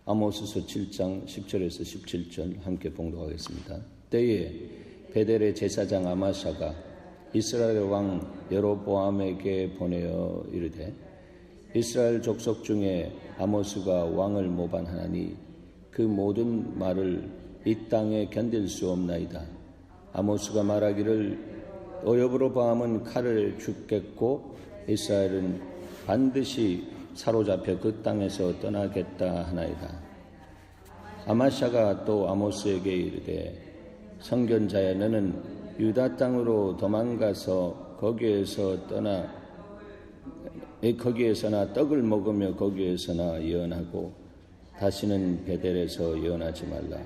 아모스서 7장 10절에서 17절 함께 봉독하겠습니다. 때에 베델의 제사장 아마샤가 이스라엘 왕 여로보암에게 보내어 이르되 이스라엘 족속 중에 아모스가 왕을 모반하나니 그 모든 말을 이 땅에 견딜 수 없나이다. 아모스가 말하기를 여로보암은 칼을 죽겠고 이스라엘은 반드시 사로잡혀 그 땅에서 떠나겠다 하나이다. 아마샤가 또 아모스에게 이르되 선견자야 너는 유다 땅으로 도망가서 거기에서나 떡을 먹으며 거기에서나 예언하고 다시는 베델에서 예언하지 말라.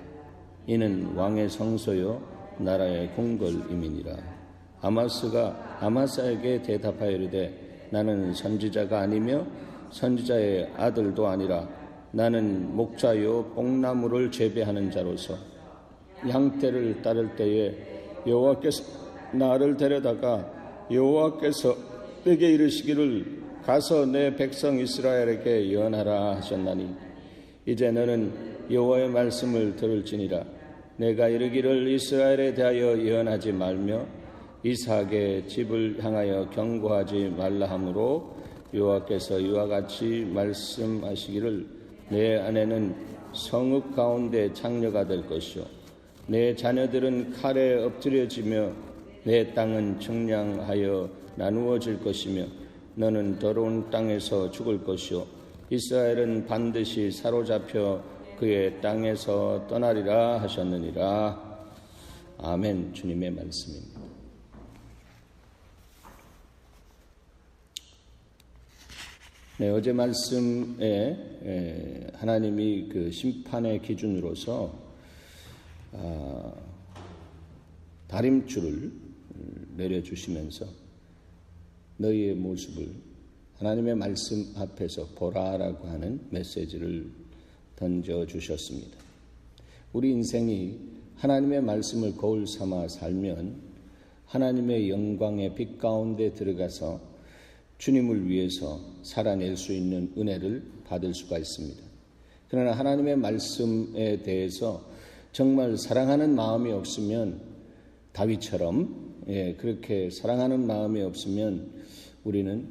이는 왕의 성소요 나라의 궁궐임이니라. 아마스가 아마사에게 대답하여 이르되 나는 선지자가 아니며 선지자의 아들도 아니라 나는 목자요 뽕나무를 재배하는 자로서 양떼를 따를 때에 여호와께서 나를 데려다가 여호와께서 내게 이르시기를 가서 내 백성 이스라엘에게 예언하라 하셨나니 이제 너는 여호와의 말씀을 들을지니라. 내가 이르기를 이스라엘에 대하여 예언하지 말며 이삭의 집을 향하여 경고하지 말라 하므로 여호와께서 이와 같이 말씀하시기를 내 아내는 성읍 가운데 창녀가 될 것이요 내 자녀들은 칼에 엎드려지며 내 땅은 청량하여 나누어질 것이며 너는 더러운 땅에서 죽을 것이요 이스라엘은 반드시 사로잡혀 그의 땅에서 떠나리라 하셨느니라. 아멘. 주님의 말씀입니다. 네, 어제 말씀에 하나님이 그 심판의 기준으로서 다림줄을 내려주시면서 너희의 모습을 하나님의 말씀 앞에서 보라라고 하는 메시지를 던져주셨습니다. 우리 인생이 하나님의 말씀을 거울 삼아 살면 하나님의 영광의 빛 가운데 들어가서 주님을 위해서 살아낼 수 있는 은혜를 받을 수가 있습니다. 그러나 하나님의 말씀에 대해서 정말 사랑하는 마음이 없으면 다윗처럼 그렇게 사랑하는 마음이 없으면 우리는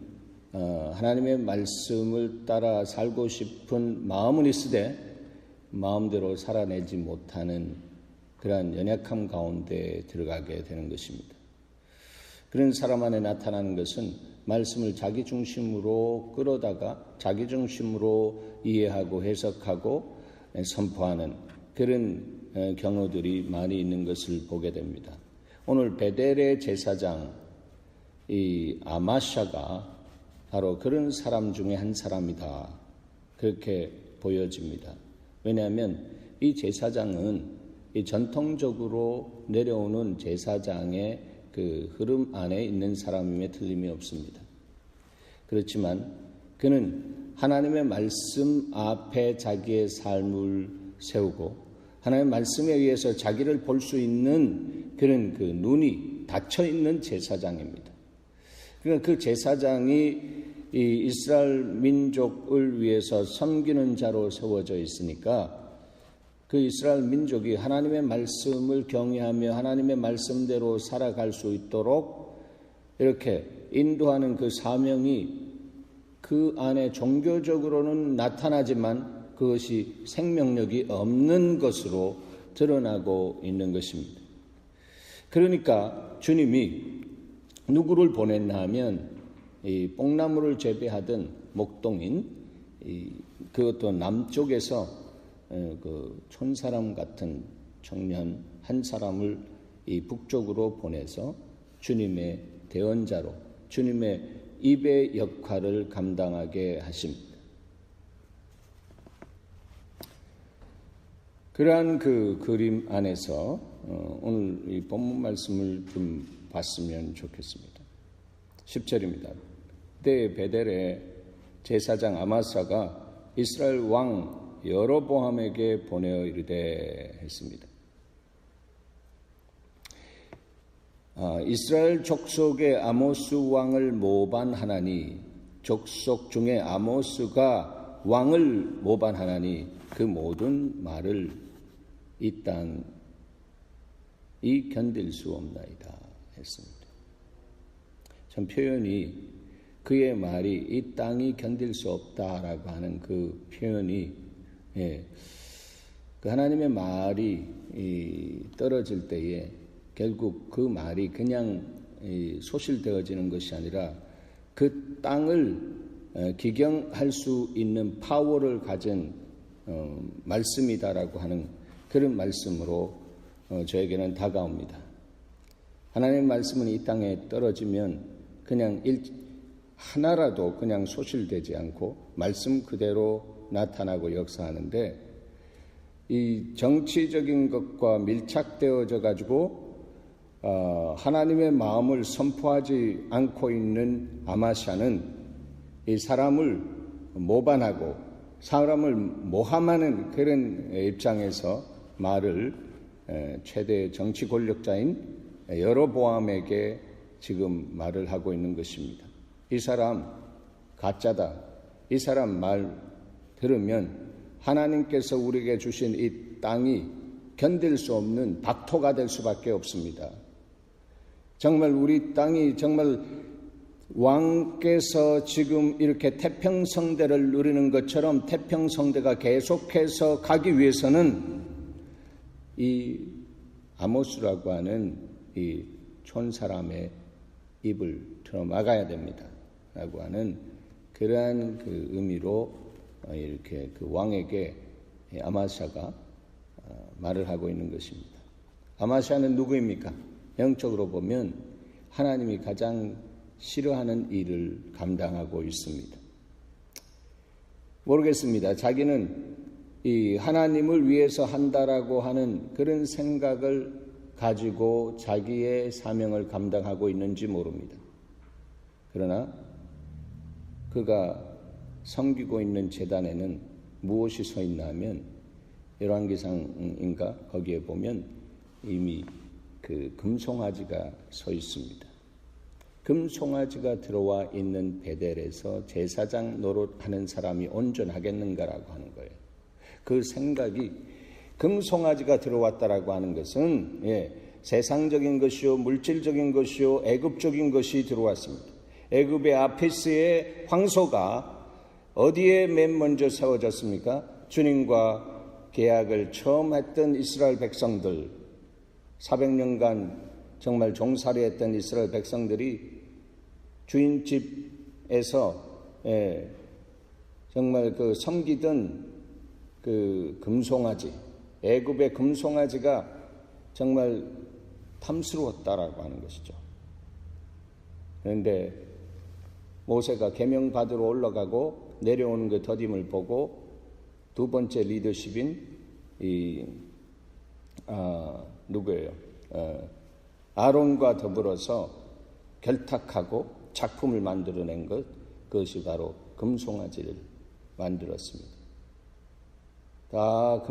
하나님의 말씀을 따라 살고 싶은 마음은 있으되 마음대로 살아내지 못하는 그러한 연약함 가운데 들어가게 되는 것입니다. 그런 사람 안에 나타나는 것은 말씀을 자기 중심으로 끌어다가 자기 중심으로 이해하고 해석하고 선포하는 그런 경우들이 많이 있는 것을 보게 됩니다. 오늘 베델의 제사장 이 아마샤가 바로 그런 사람 중에 한 사람이다. 그렇게 보여집니다. 왜냐하면 이 제사장은 이 전통적으로 내려오는 제사장의 그 흐름 안에 있는 사람임에 틀림이 없습니다. 그렇지만 그는 하나님의 말씀 앞에 자기의 삶을 세우고 하나님의 말씀에 의해서 자기를 볼 수 있는 그런 그 눈이 닫혀 있는 제사장입니다. 그러니까 그 제사장이 이 이스라엘 민족을 위해서 섬기는 자로 세워져 있으니까 그 이스라엘 민족이 하나님의 말씀을 경외하며 하나님의 말씀대로 살아갈 수 있도록 이렇게 인도하는 그 사명이 그 안에 종교적으로는 나타나지만 그것이 생명력이 없는 것으로 드러나고 있는 것입니다. 그러니까 주님이 누구를 보냈나 하면 이 뽕나무를 재배하던 목동인 그것도 남쪽에서 그 촌사람 같은 청년 한 사람을 이 북쪽으로 보내서 주님의 대언자로 주님의 입의 역할을 감당하게 하십니다. 그러한 그 그림 안에서 오늘 이 본문 말씀을 좀 봤으면 좋겠습니다. 10절입니다. 그때 베델의 제사장 아마사가 이스라엘 왕 여로보암에게 보내어 이르되 했습니다. 이스라엘 족속의 아모스 왕을 모반하나니 족속 중에 아모스가 왕을 모반하나니 그 모든 말을 이 땅이 견딜 수 없나이다 했습니다. 참 표현이 그의 말이 이 땅이 견딜 수 없다라고 하는 그 표현이 그 하나님의 말이 떨어질 때에 결국 그 말이 그냥 소실되어지는 것이 아니라 그 땅을 기경할 수 있는 파워를 가진 말씀이다라고 하는 그런 말씀으로 저에게는 다가옵니다. 하나님의 말씀은 이 땅에 떨어지면 그냥 하나라도 그냥 소실되지 않고 말씀 그대로 나타나고 역사하는데 이 정치적인 것과 밀착되어져 가지고 하나님의 마음을 선포하지 않고 있는 아마샤는 이 사람을 모반하고 사람을 모함하는 그런 입장에서 말을 최대 정치 권력자인 여로보암에게 지금 말을 하고 있는 것입니다. 이 사람 가짜다. 이 사람 말 들으면 하나님께서 우리에게 주신 이 땅이 견딜 수 없는 박토가 될 수밖에 없습니다. 정말 우리 땅이 정말 왕께서 지금 이렇게 태평성대를 누리는 것처럼 태평성대가 계속해서 가기 위해서는 이 아모스라고 하는 이 촌사람의 입을 틀어막아야 됩니다. 라고 하는 그러한 그 의미로 이렇게 그 왕에게 아마샤가 말을 하고 있는 것입니다. 아마샤는 누구입니까? 영적으로 보면 하나님이 가장 싫어하는 일을 감당하고 있습니다. 모르겠습니다. 자기는 이 하나님을 위해서 한다라고 하는 그런 생각을 가지고 자기의 사명을 감당하고 있는지 모릅니다. 그러나 그가 섬기고 있는 제단에는 무엇이 서 있나 하면 열왕기상인가 거기에 보면 이미 그 금송아지가 서 있습니다. 금송아지가 들어와 있는 베델에서 제사장 노릇하는 사람이 온전하겠는가라고 하는 거예요. 그 생각이 금송아지가 들어왔다라고 하는 것은 세상적인 것이요 물질적인 것이요 애굽적인 것이 들어왔습니다. 애굽의 아피스의 황소가 어디에 맨 먼저 세워졌습니까? 주님과 계약을 처음 했던 이스라엘 백성들 400년간 정말 종살이 했던 이스라엘 백성들이 주인 집에서 정말 그 섬기던 그 금송아지 애굽의 금송아지가 정말 탐스러웠다라고 하는 것이죠. 그런데 모세가 계명 받으러 올라가고 내려오는 그 더딤을 보고 두 번째 리더십인 누구예요? 아론과 더불어서 결탁하고 작품을 만들어낸 그것이 바로 금송아지를 만들었습니다. 다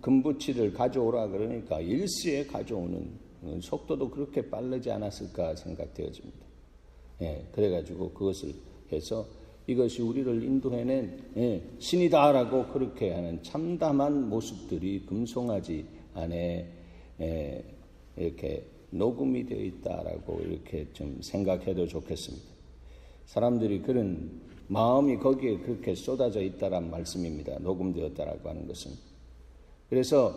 금부치를 가져오라 그러니까 일시에 가져오는 속도도 그렇게 빠르지 않았을까 생각되어집니다. 그래가지고 그것을 해서 이것이 우리를 인도해낸 신이다라고 그렇게 하는 참담한 모습들이 금송아지 안에 이렇게 녹음이 되어 있다라고 이렇게 좀 생각해도 좋겠습니다. 사람들이 그런 마음이 거기에 그렇게 쏟아져 있다란 말씀입니다. 녹음되었다라고 하는 것은. 그래서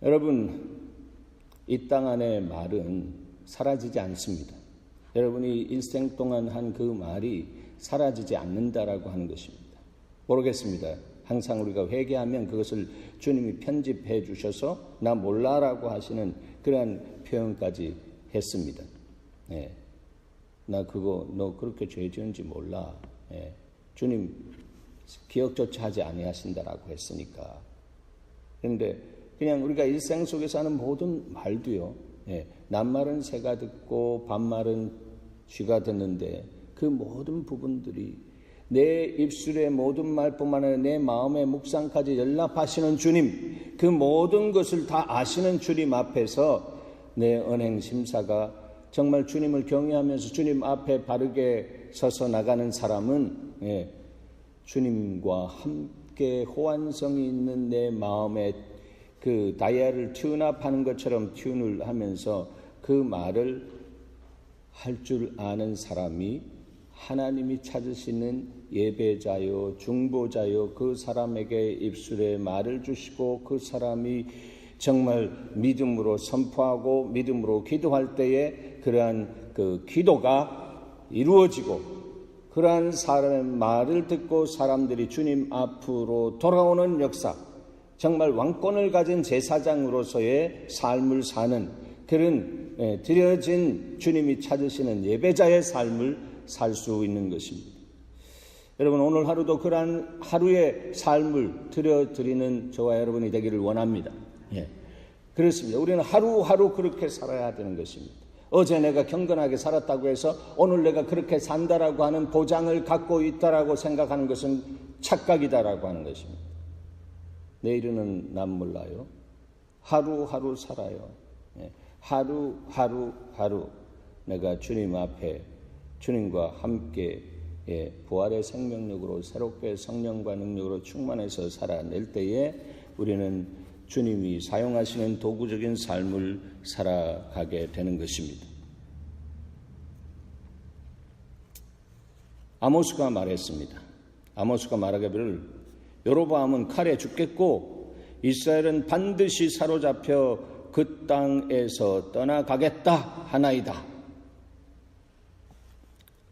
여러분 이 땅 안의 말은 사라지지 않습니다. 여러분이 일생 동안 한 그 말이 사라지지 않는다라고 하는 것입니다. 모르겠습니다. 항상 우리가 회개하면 그것을 주님이 편집해 주셔서 나 몰라라고 하시는 그러한 표현까지 했습니다. 나 그거 너 그렇게 죄 지은지 몰라. 주님 기억조차 하지 아니하신다라고 했으니까. 그런데 그냥 우리가 일생 속에서 하는 모든 말도요. 낱말은 새가 듣고 반말은 쥐가 듣는데 그 모든 부분들이 내 입술의 모든 말뿐만 아니라 내 마음의 묵상까지 연락하시는 주님, 그 모든 것을 다 아시는 주님 앞에서 내 언행 심사가 정말 주님을 경외하면서 주님 앞에 바르게 서서 나가는 사람은 주님과 함께 호환성이 있는 내 마음에 그 다이아를 튠업하는 것처럼 튠을 하면서 그 말을 할 줄 아는 사람이 하나님이 찾으시는 예배자요 중보자요, 그 사람에게 입술에 말을 주시고 그 사람이 정말 믿음으로 선포하고 믿음으로 기도할 때에 그러한 그 기도가 이루어지고, 그러한 사람의 말을 듣고 사람들이 주님 앞으로 돌아오는 역사, 정말 왕권을 가진 제사장으로서의 삶을 사는 그런 드려진 주님이 찾으시는 예배자의 삶을 살 수 있는 것입니다. 여러분, 오늘 하루도 그러한 하루의 삶을 드려드리는 저와 여러분이 되기를 원합니다. 그렇습니다. 우리는 하루하루 그렇게 살아야 되는 것입니다. 어제 내가 경건하게 살았다고 해서 오늘 내가 그렇게 산다라고 하는 보장을 갖고 있다라고 생각하는 것은 착각이다라고 하는 것입니다. 내일은 난 몰라요. 하루하루 살아요. 하루 내가 주님 앞에 주님과 함께 부활의 생명력으로 새롭게 성령과 능력으로 충만해서 살아낼 때에 우리는 주님이 사용하시는 도구적인 삶을 살아가게 되는 것입니다. 아모스가 말했습니다. 아모스가 말하기를 여로보암은 칼에 죽겠고 이스라엘은 반드시 사로잡혀 그 땅에서 떠나가겠다 하나이다.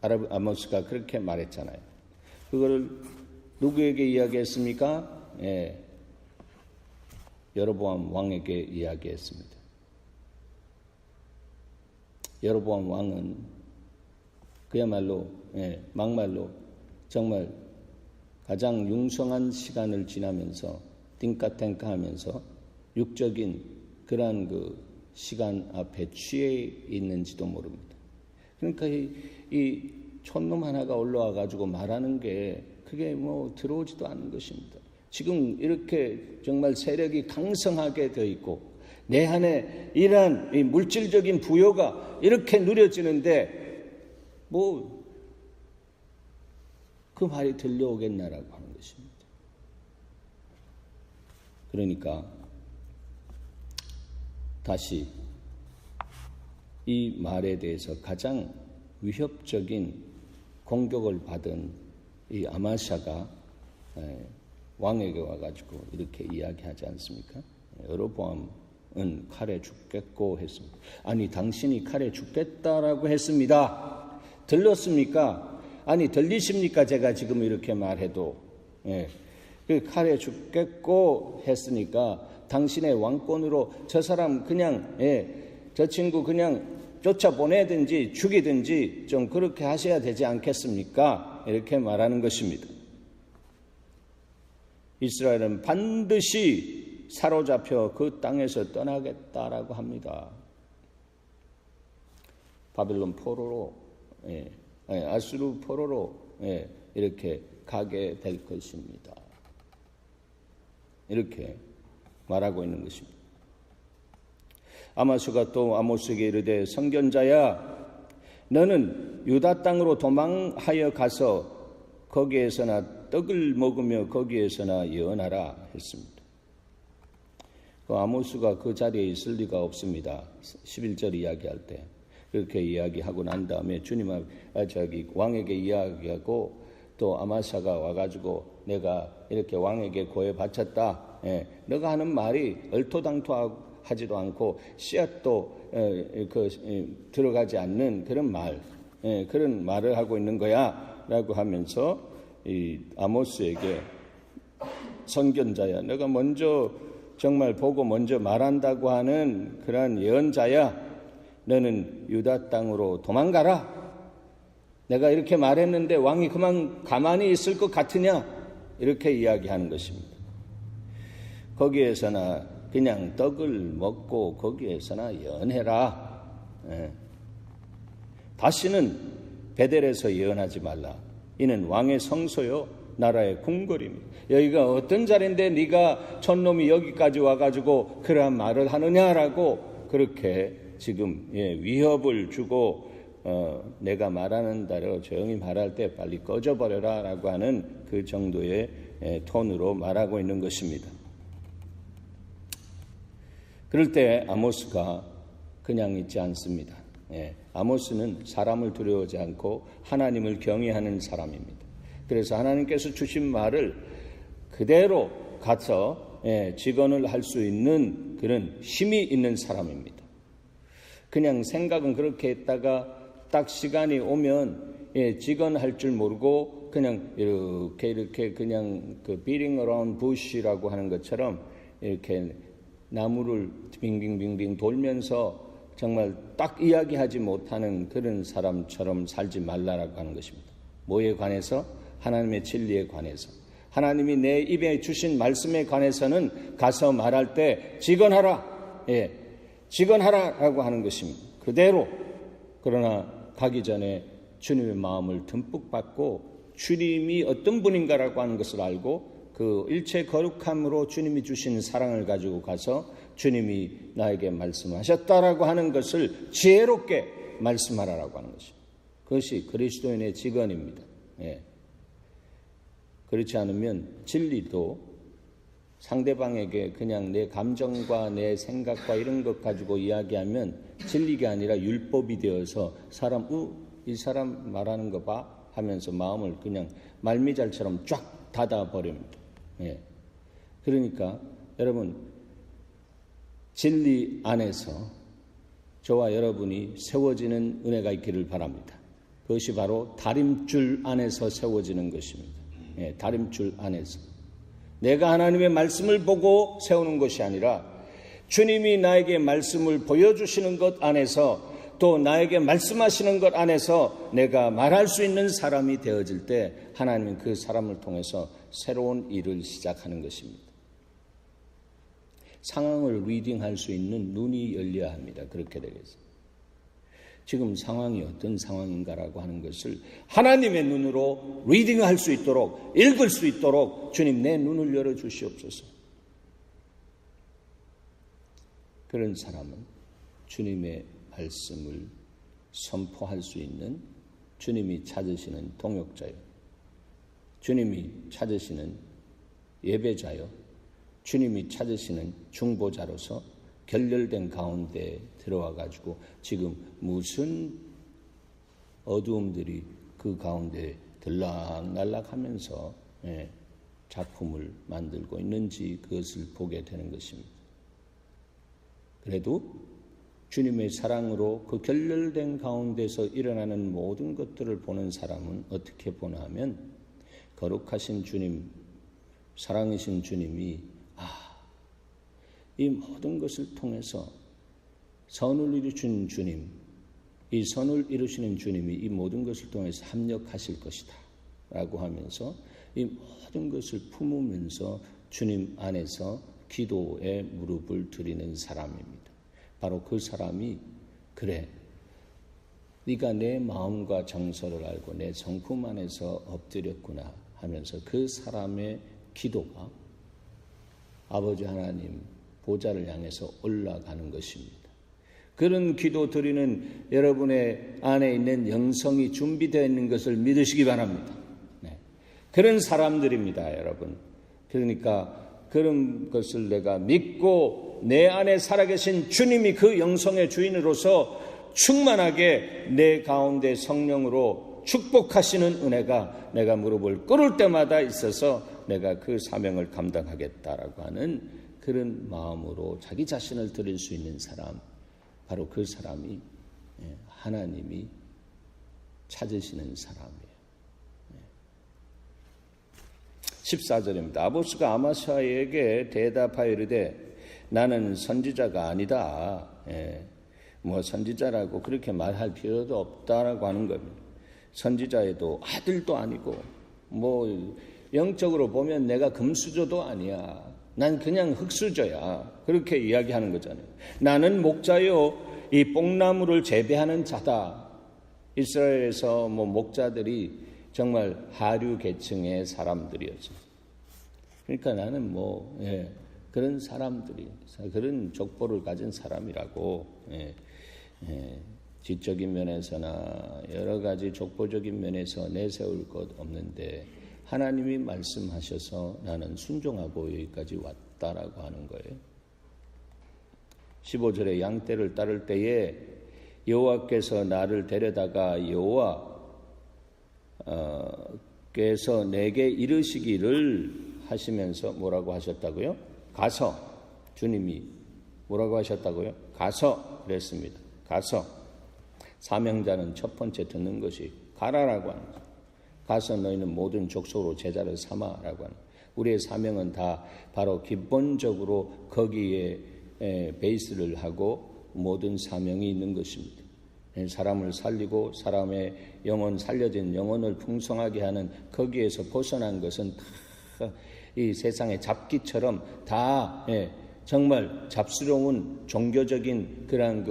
아모스가 그렇게 말했잖아요. 그걸 누구에게 이야기했습니까? 여로보암 왕에게 이야기했습니다. 여로보암 왕은 그야말로 막말로 정말 가장 융성한 시간을 지나면서 띵까탱까하면서 육적인 그러한 그 시간 앞에 취해 있는지도 모릅니다. 그러니까 이 촌놈 하나가 올라와 가지고 말하는 게 그게 뭐 들어오지도 않는 것입니다. 지금 이렇게 정말 세력이 강성하게 되어 있고 내 안에 이러한 이 물질적인 부여가 이렇게 누려지는데 뭐 그 말이 들려오겠나라고 하는 것입니다. 그러니까 다시 이 말에 대해서 가장 위협적인 공격을 받은 이 아마샤가 왕에게 와가지고 이렇게 이야기하지 않습니까? 여로보암은 칼에 죽겠고 했습니다. 아니, 당신이 칼에 죽겠다라고 했습니다. 들렸습니까? 아니, 들리십니까? 제가 지금 이렇게 말해도. 그 칼에 죽겠고 했으니까 당신의 왕권으로 저 사람 그냥 저 친구 그냥 쫓아보내든지 죽이든지 좀 그렇게 하셔야 되지 않겠습니까? 이렇게 말하는 것입니다. 이스라엘은 반드시 사로잡혀 그 땅에서 떠나겠다라고 합니다. 바벨론 포로로, 아수르 포로로 이렇게 가게 될 것입니다. 이렇게 말하고 있는 것입니다. 아마스가 또 아모스에게 이르되 선견자야, 너는 유다 땅으로 도망하여 가서 거기에서나 떡을 먹으며 거기에서나 예언하라 했습니다. 그 아모스가 그 자리에 있을 리가 없습니다. 11절 이야기할 때 그렇게 이야기하고 난 다음에 주님 왕에게 이야기하고 또 아마사가 와가지고 내가 이렇게 왕에게 고해 바쳤다. 너가 하는 말이 얼토당토하지도 않고 씨앗도 들어가지 않는 그런 말, 그런 말을 하고 있는 거야라고 하면서 이 아모스에게 선견자야, 너가 먼저 정말 보고 먼저 말한다고 하는 그런 예언자야, 너는 유다 땅으로 도망가라. 내가 이렇게 말했는데 왕이 그만 가만히 있을 것 같으냐? 이렇게 이야기하는 것입니다. 거기에서나 그냥 떡을 먹고 거기에서나 예언해라. 다시는 베델에서 예언하지 말라. 이는 왕의 성소요 나라의 궁궐입니다. 여기가 어떤 자리인데 네가 촌놈이 여기까지 와가지고 그러한 말을 하느냐라고 그렇게 지금 위협을 주고 내가 말하는 대로 조용히 말할 때 빨리 꺼져버려라 라고 하는 그 정도의 톤으로 말하고 있는 것입니다. 그럴 때 아모스가 그냥 있지 않습니다. 아모스는 사람을 두려워하지 않고 하나님을 경외하는 사람입니다. 그래서 하나님께서 주신 말을 그대로 가서 직언을 할 수 있는 그런 힘이 있는 사람입니다. 그냥 생각은 그렇게 했다가 딱 시간이 오면 직언할 줄 모르고 그냥 이렇게 그냥 그 beating around bush라고 하는 것처럼 이렇게 나무를 빙빙빙빙 돌면서 정말 딱 이야기하지 못하는 그런 사람처럼 살지 말라라고 하는 것입니다. 뭐에 관해서? 하나님의 진리에 관해서. 하나님이 내 입에 주신 말씀에 관해서는 가서 말할 때 직언하라. 직언하라라고 하는 것입니다. 그대로. 그러나 가기 전에 주님의 마음을 듬뿍 받고 주님이 어떤 분인가라고 하는 것을 알고 그 일체 거룩함으로 주님이 주신 사랑을 가지고 가서 주님이 나에게 말씀하셨다라고 하는 것을 지혜롭게 말씀하라라고 하는 것입니다. 그것이 그리스도인의 직언입니다. 그렇지 않으면 진리도 상대방에게 그냥 내 감정과 내 생각과 이런 것 가지고 이야기하면 진리가 아니라 율법이 되어서 이 사람 말하는 거 봐 하면서 마음을 그냥 말미잘처럼 쫙 닫아버립니다. 그러니까 여러분 진리 안에서 저와 여러분이 세워지는 은혜가 있기를 바랍니다. 그것이 바로 다림줄 안에서 세워지는 것입니다. 다림줄 안에서 내가 하나님의 말씀을 보고 세우는 것이 아니라 주님이 나에게 말씀을 보여주시는 것 안에서 또 나에게 말씀하시는 것 안에서 내가 말할 수 있는 사람이 되어질 때 하나님은 그 사람을 통해서 새로운 일을 시작하는 것입니다. 상황을 리딩할 수 있는 눈이 열려야 합니다. 그렇게 되겠습니다. 지금 상황이 어떤 상황인가라고 하는 것을 하나님의 눈으로 리딩할 수 있도록 읽을 수 있도록 주님 내 눈을 열어주시옵소서. 그런 사람은 주님의 말씀을 선포할 수 있는 주님이 찾으시는 동역자요, 주님이 찾으시는 예배자요, 주님이 찾으시는 중보자로서 결렬된 가운데 들어와 가지고 지금 무슨 어두움들이 그 가운데 들락날락하면서 작품을 만들고 있는지 그것을 보게 되는 것입니다. 그래도 주님의 사랑으로 그 결렬된 가운데서 일어나는 모든 것들을 보는 사람은 어떻게 보나 하면 거룩하신 주님, 사랑이신 주님이 이 모든 것을 통해서 선을 이루신 주님, 이 선을 이루시는 주님이 이 모든 것을 통해서 합력하실 것이다 라고 하면서 이 모든 것을 품으면서 주님 안에서 기도에 무릎을 드리는 사람입니다. 바로 그 사람이 그래, 네가 내 마음과 정서를 알고 내 성품 안에서 엎드렸구나 하면서 그 사람의 기도가 아버지 하나님 보좌를 향해서 올라가는 것입니다. 그런 기도 드리는 여러분의 안에 있는 영성이 준비되어 있는 것을 믿으시기 바랍니다. 그런 사람들입니다, 여러분. 그러니까 그런 것을 내가 믿고 내 안에 살아계신 주님이 그 영성의 주인으로서 충만하게 내 가운데 성령으로 축복하시는 은혜가 내가 무릎을 꿇을 때마다 있어서 내가 그 사명을 감당하겠다라고 하는 그런 마음으로 자기 자신을 드릴 수 있는 사람, 바로 그 사람이 하나님이 찾으시는 사람이에요. 14절입니다. 아모스가 아마스야에게 대답하여 이르되 나는 선지자가 아니다. 뭐 선지자라고 그렇게 말할 필요도 없다라고 하는 겁니다. 선지자에도 아들도 아니고 뭐 영적으로 보면 내가 금수저도 아니야. 난 그냥 흙수저야. 그렇게 이야기하는 거잖아요. 나는 목자요, 이 뽕나무를 재배하는 자다. 이스라엘에서 뭐 목자들이 정말 하류 계층의 사람들이었죠. 그러니까 나는 그런 사람들이, 그런 족보를 가진 사람이라고, 지적인 면에서나 여러 가지 족보적인 면에서 내세울 것 없는데 하나님이 말씀하셔서 나는 순종하고 여기까지 왔다라고 하는 거예요. 15절에 양떼를 따를 때에 여호와께서 나를 데려다가 여호와께서 내게 이르시기를 하시면서 뭐라고 하셨다고요? 가서. 주님이 뭐라고 하셨다고요? 가서 그랬습니다. 가서. 사명자는 첫 번째 듣는 것이 가라라고 하는 거죠. 가서 너희는 모든 족속으로 제자를 삼아라고 하는 거예요. 우리의 사명은 다 바로 기본적으로 거기에 베이스를 하고 모든 사명이 있는 것입니다. 사람을 살리고 사람의 영혼, 살려진 영혼을 풍성하게 하는 거기에서 벗어난 것은 다 이 세상의 잡기처럼 다 정말 잡스러운 종교적인 그런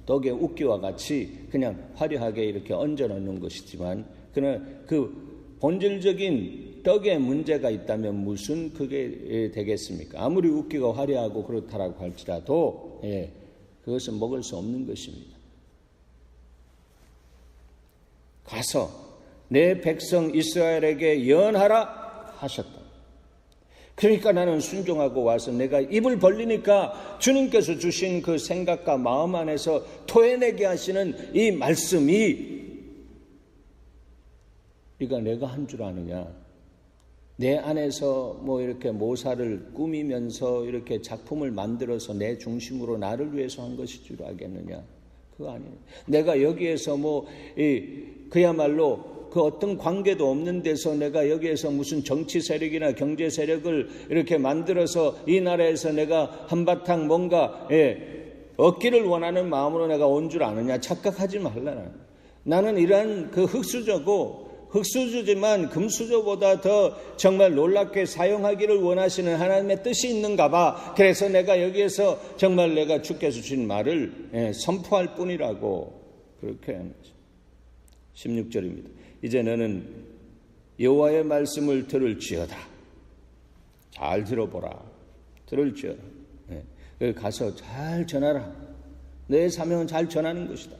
떡의 웃기와 같이 그냥 화려하게 이렇게 얹어놓는 것이지만 그러나 그 본질적인 떡에 문제가 있다면 무슨 그게 되겠습니까? 아무리 웃기가 화려하고 그렇다라고 할지라도 그것은 먹을 수 없는 것입니다. 가서 내 백성 이스라엘에게 예언하라 하셨다. 그러니까 나는 순종하고 와서 내가 입을 벌리니까 주님께서 주신 그 생각과 마음 안에서 토해내게 하시는 이 말씀이 네가 내가 한 줄 아느냐? 내 안에서 뭐 이렇게 모사를 꾸미면서 이렇게 작품을 만들어서 내 중심으로 나를 위해서 한 것일 줄 알겠느냐? 그거 아니에요. 내가 여기에서 그야말로 그 어떤 관계도 없는 데서 내가 여기에서 무슨 정치 세력이나 경제 세력을 이렇게 만들어서 이 나라에서 내가 한바탕 뭔가 얻기를 원하는 마음으로 내가 온 줄 아느냐? 착각하지 말라. 나는 이러한 그 흙수저지만 금수저보다 더 정말 놀랍게 사용하기를 원하시는 하나님의 뜻이 있는가 봐. 그래서 내가 여기에서 정말 내가 주께서 주신 말을 선포할 뿐이라고 그렇게 하는 거죠. 16절입니다. 이제 너는 여호와의 말씀을 들을지어다. 잘 들어보라. 들을지어다. 가서 잘 전하라. 내 사명은 잘 전하는 것이다.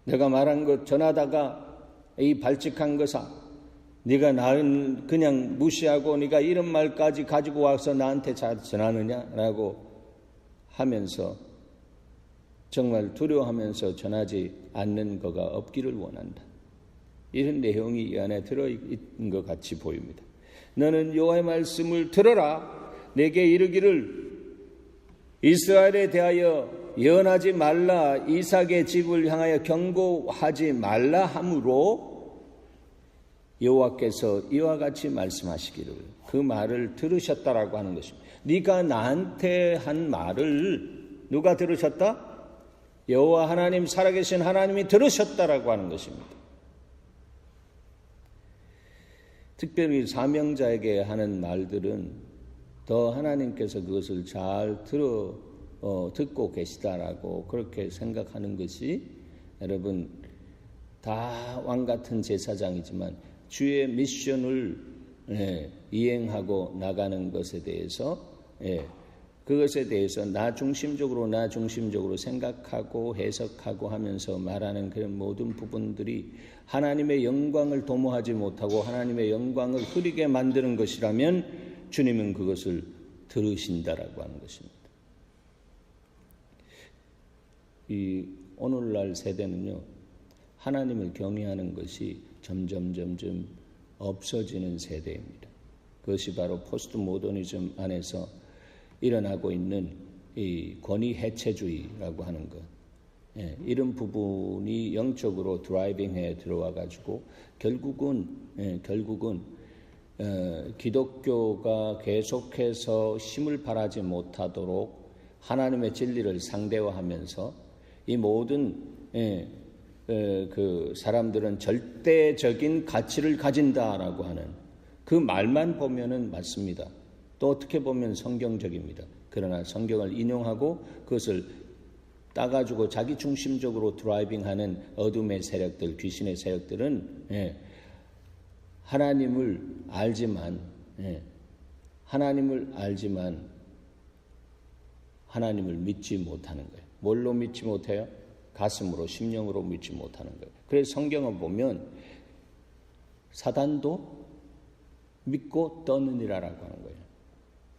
내가 말한 것 전하다가 이 발칙한 것아, 네가 나는 그냥 무시하고 네가 이런 말까지 가지고 와서 나한테 잘 전하느냐라고 하면서 정말 두려워하면서 전하지 않는 거가 없기를 원한다. 이런 내용이 이 안에 들어있는 것 같이 보입니다. 너는 여호와의 말씀을 들어라. 내게 이르기를 이스라엘에 대하여 예언하지 말라. 이삭의 집을 향하여 경고하지 말라 하므로 여호와께서 이와 같이 말씀하시기를 그 말을 들으셨다라고 하는 것입니다. 네가 나한테 한 말을 누가 들으셨다? 여호와 하나님, 살아계신 하나님이 들으셨다라고 하는 것입니다. 특별히 사명자에게 하는 말들은 더 하나님께서 그것을 잘 듣고 계시다라고 그렇게 생각하는 것이 여러분 다 왕같은 제사장이지만 주의 미션을 이행하고 나가는 것에 대해서 그것에 대해서 나 중심적으로 생각하고 해석하고 하면서 말하는 그런 모든 부분들이 하나님의 영광을 도모하지 못하고 하나님의 영광을 흐리게 만드는 것이라면 주님은 그것을 들으신다라고 하는 것입니다. 이 오늘날 세대는요, 하나님을 경외하는 것이 점점 없어지는 세대입니다. 그것이 바로 포스트 모더니즘 안에서 일어나고 있는 이 권위 해체주의라고 하는 것. 이런 부분이 영적으로 드라이빙해 들어와 가지고 결국은 기독교가 계속해서 힘을 발하지 못하도록 하나님의 진리를 상대화하면서 이 모든 그 사람들은 절대적인 가치를 가진다라고 하는 그 말만 보면은 맞습니다. 또 어떻게 보면 성경적입니다. 그러나 성경을 인용하고 그것을 따가지고 자기 중심적으로 드라이빙하는 어둠의 세력들, 귀신의 세력들은 하나님을 알지만 하나님을 믿지 못하는 거예요. 뭘로 믿지 못해요? 가슴으로 심령으로 믿지 못하는 거예요. 그래서 성경을 보면 사단도 믿고 떠느니라라고 하는 거예요.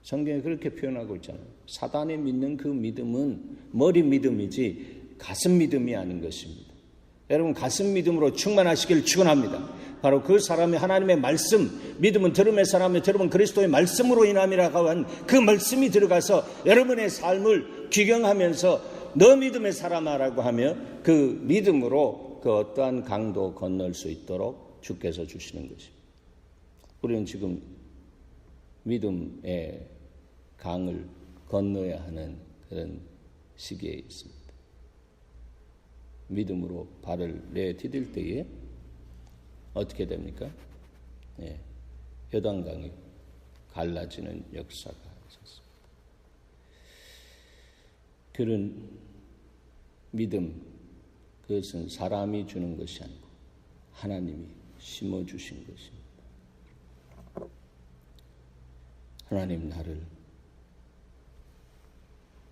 성경에 그렇게 표현하고 있잖아요. 사단이 믿는 그 믿음은 머리 믿음이지 가슴 믿음이 아닌 것입니다. 여러분 가슴 믿음으로 충만하시길 축원합니다. 바로 그 사람이 하나님의 말씀, 믿음은 들음의 사람이 들음은 그리스도의 말씀으로 인함이라고 한 그 말씀이 들어가서 여러분의 삶을 귀경하면서 너 믿음의 사람아라고 하며 그 믿음으로 그 어떠한 강도 건널 수 있도록 주께서 주시는 것입니다. 우리는 지금 믿음의 강을 건너야 하는 그런 시기에 있습니다. 믿음으로 발을 내디딜 때에 어떻게 됩니까? 요단강이 갈라지는 역사가 있었습니다. 그런 믿음, 그것은 사람이 주는 것이 아니고 하나님이 심어주신 것입니다. 하나님 나를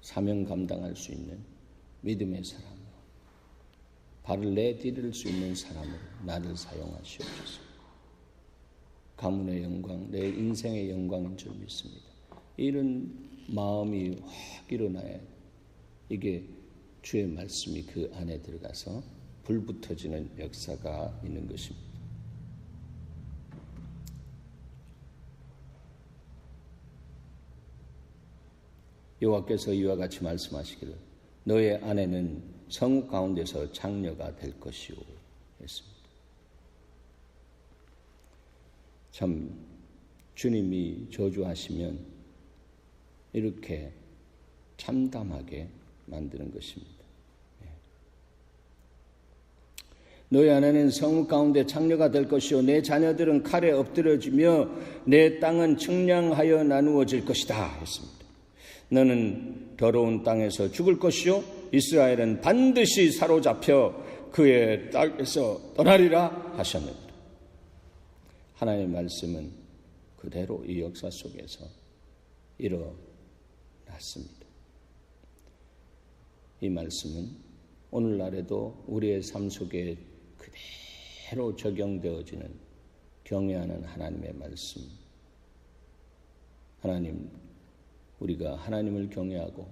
사명 감당할 수 있는 믿음의 사람으로, 발을 내디딜 수 있는 사람으로 나를 사용하시옵소서. 가문의 영광, 내 인생의 영광인 줄 믿습니다. 이런 마음이 확 일어나야 이게 주의 말씀이 그 안에 들어가서 불붙어지는 역사가 있는 것입니다. 여호와께서 이와 같이 말씀하시기를 너의 아내는 성읍 가운데서 장녀가 될 것이오 했습니다. 참 주님이 저주하시면 이렇게 참담하게 만드는 것입니다. 너의 아내는 성읍 가운데 장녀가 될 것이요 내 자녀들은 칼에 엎드려지며 내 땅은 측량하여 나누어질 것이다 했습니다. 너는 더러운 땅에서 죽을 것이요 이스라엘은 반드시 사로잡혀 그의 땅에서 떠나리라 하셨느니라. 하나님의 말씀은 그대로 이 역사 속에서 일어났습니다. 이 말씀은 오늘날에도 우리의 삶 속에 그대로 적용되어지는 경외하는 하나님의 말씀. 하나님, 우리가 하나님을 경외하고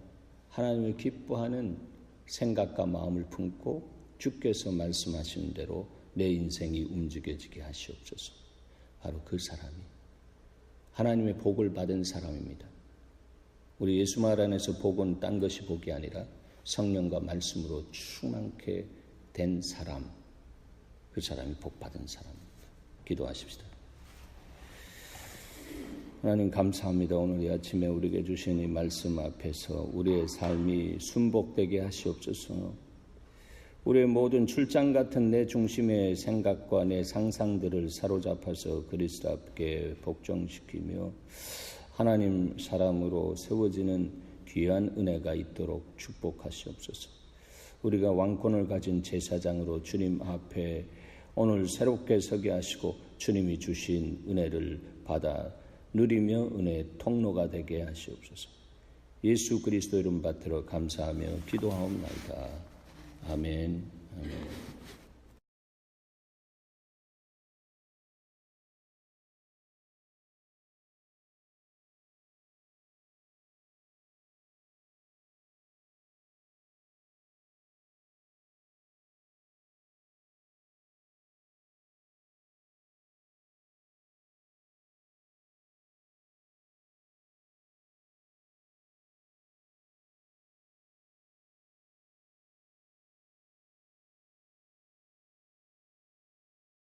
하나님을 기뻐하는 생각과 마음을 품고 주께서 말씀하시는 대로 내 인생이 움직여지게 하시옵소서. 바로 그 사람이 하나님의 복을 받은 사람입니다. 우리 예수 말 안에서 복은 딴 것이 복이 아니라 성령과 말씀으로 충만케 된 사람, 그 사람이 복 받은 사람입니다. 기도하십시다. 하나님 감사합니다. 오늘 이 아침에 우리에게 주신 이 말씀 앞에서 우리의 삶이 순복되게 하시옵소서. 우리의 모든 출장 같은 내 중심의 생각과 내 상상들을 사로잡아서 그리스도 앞에 복종시키며 하나님 사람으로 세워지는 귀한 은혜가 있도록 축복하시옵소서. 우리가 왕권을 가진 제사장으로 주님 앞에 오늘 새롭게 서게 하시고 주님이 주신 은혜를 받아 누리며 은혜의 통로가 되게 하시옵소서. 예수 그리스도 이름 받들어 감사하며 기도하옵나이다. 아멘. 아멘.